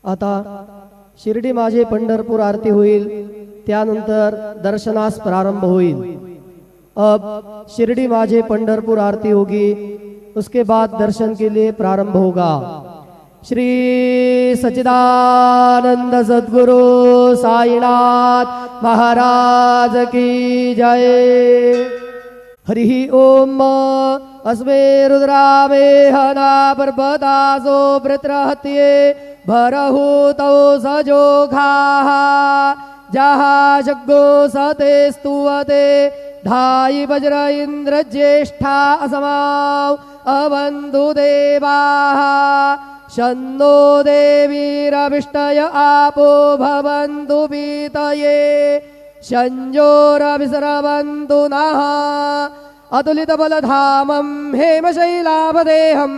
आता शिर्डी माझे पंढरपूर आरती होईल, त्यानंतर दर्शनास प्रारंभ होईल। अब शिर्डी माझे पंढरपूर आरती होगी, उसके बाद दर्शन के लिए प्रारंभ होगा। श्री सच्चिदानंद सद्गुरु साईनाथ महाराज की जय। हरि ओम। अस्मे रुद्रामे हना पर्वतासो वृत्रहत्ये भरहूतौ सजोखाः जहाँ जग्गो सते स्तुवते धायि वज्र इंद्र ज्येष्ठा असमाव अवन्तु देवाः शन्नो देवीरविष्टय आपो भवन्तु पीतये संजोरविस्रवन्तु नः अतुलितबलधामं हेमशैलाभदेहं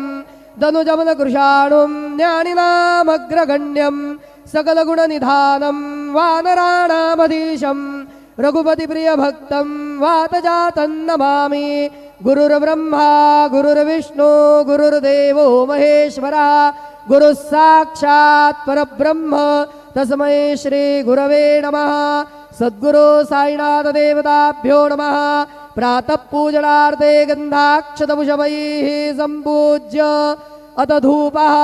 दनुजमलकृशाणुं ज्ञानिनामग्रगण्यं सकलगुणनिधानं वानराणामधीशं रघुपतिप्रियभक्तं वातजातं नमामि। गुरुर्ब्रह्मा गुरुर्विष्णु गुरुर्देवो महेश्वरः गुरुः साक्षात् परब्रह्म तस्मै श्री गुरवे नमः। सद्गुरु साईनाथ देवताभ्यो नमः। प्रातः पूजनार्थे गन्धाक्षतपुष्पैः सम्पूज्य अथ धूपः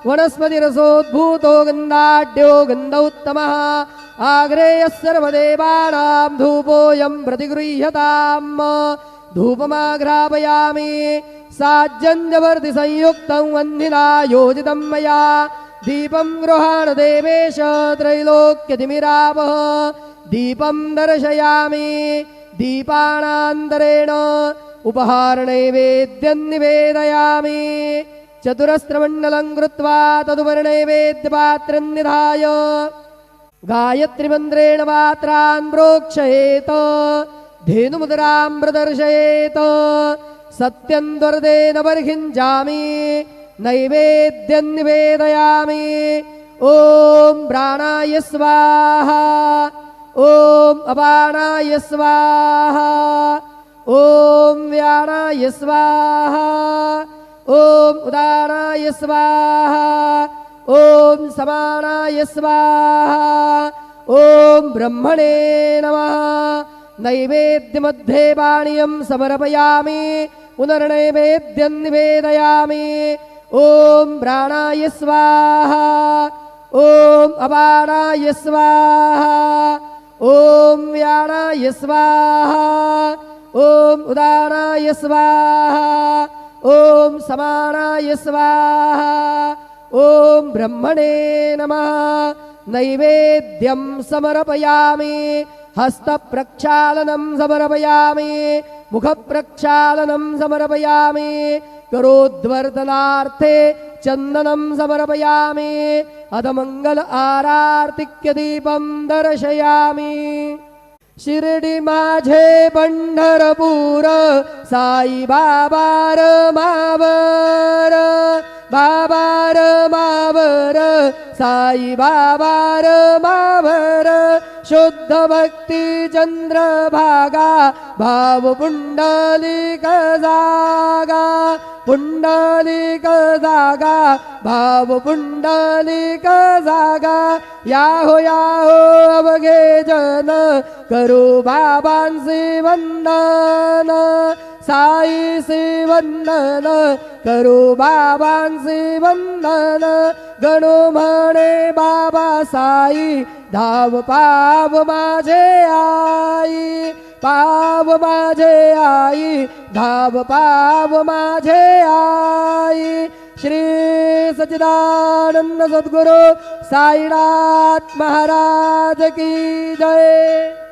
वनस्पतिरसोद्भूतो गन्धाढ्यो गन्ध उत्तमः आग्रेयः सर्वदेवानां धूपोऽयं प्रतिगृह्यताम्। धूपमाघ्रापयामि साज्जन्यवर्तिसंयुक्तं वह्निना योजितं मया दीपं गृहाण देवेश त्रैलोक्यतिमिरावः। दीपं दर्शयामि दीपानान्तरेण उपहारनैवेद्यं निवेदयामि। चतुरस्रमण्डलं कृत्वा तदुपरिनैवेद्यपात्रं निधाय गायत्रीमन्त्रेण पात्रान् प्रोक्षयेत् धेनुमुद्रां प्रदर्शयेत्। सत्यं द्वर्देन बर्हिञ्जामि नैवेद्यं निवेदयामि। ॐ प्राणाय स्वाहा ॐ अपानाय स्वाहा ॐ व्यानाय स्वाहा ॐ उदानाय स्वाहा ॐ समानाय स्वाहा ॐ ब्रह्मणे नमः। नैवेद्यमध्ये पानीयं समर्पयामि पुनर्नैवेद्यं निवेदयामि। ॐ प्राणाय स्वाहा ॐ अपानाय स्वाहा ॐ व्यानाय स्वाहा ॐ उदानाय स्वाहा ॐ समानाय स्वाहा ॐ ब्रह्मणे नमः। नैवेद्यं समर्पयामि हस्तप्रक्षालनं समर्पयामि मुखप्रक्षालनं समर्पयामि करोद्वर्धनार्थे चन्दनं समर्पयामि अथ मंगल आरार्तिक्य दीपं दर्शयामि। शिर्डी माझे पंढरपूर साई बाबार मावर बाबार मावर साई बाबार मावर शुद्ध भक्ति चंद्रभागा भाव पुंडलिक जागा पुंडलिक जागा भाव पुंडलिक जागा याहो अवघे जन करू बाबांसी वंदन साईसी वंदन करू बाबांसी वंदन गणू म्हणे बाबा साई धाव पाव माझे आई पाव माझे आई धाव पाव माझे आई। श्री सच्चिदानंद सद्गुरु साईनाथ महाराज की जय।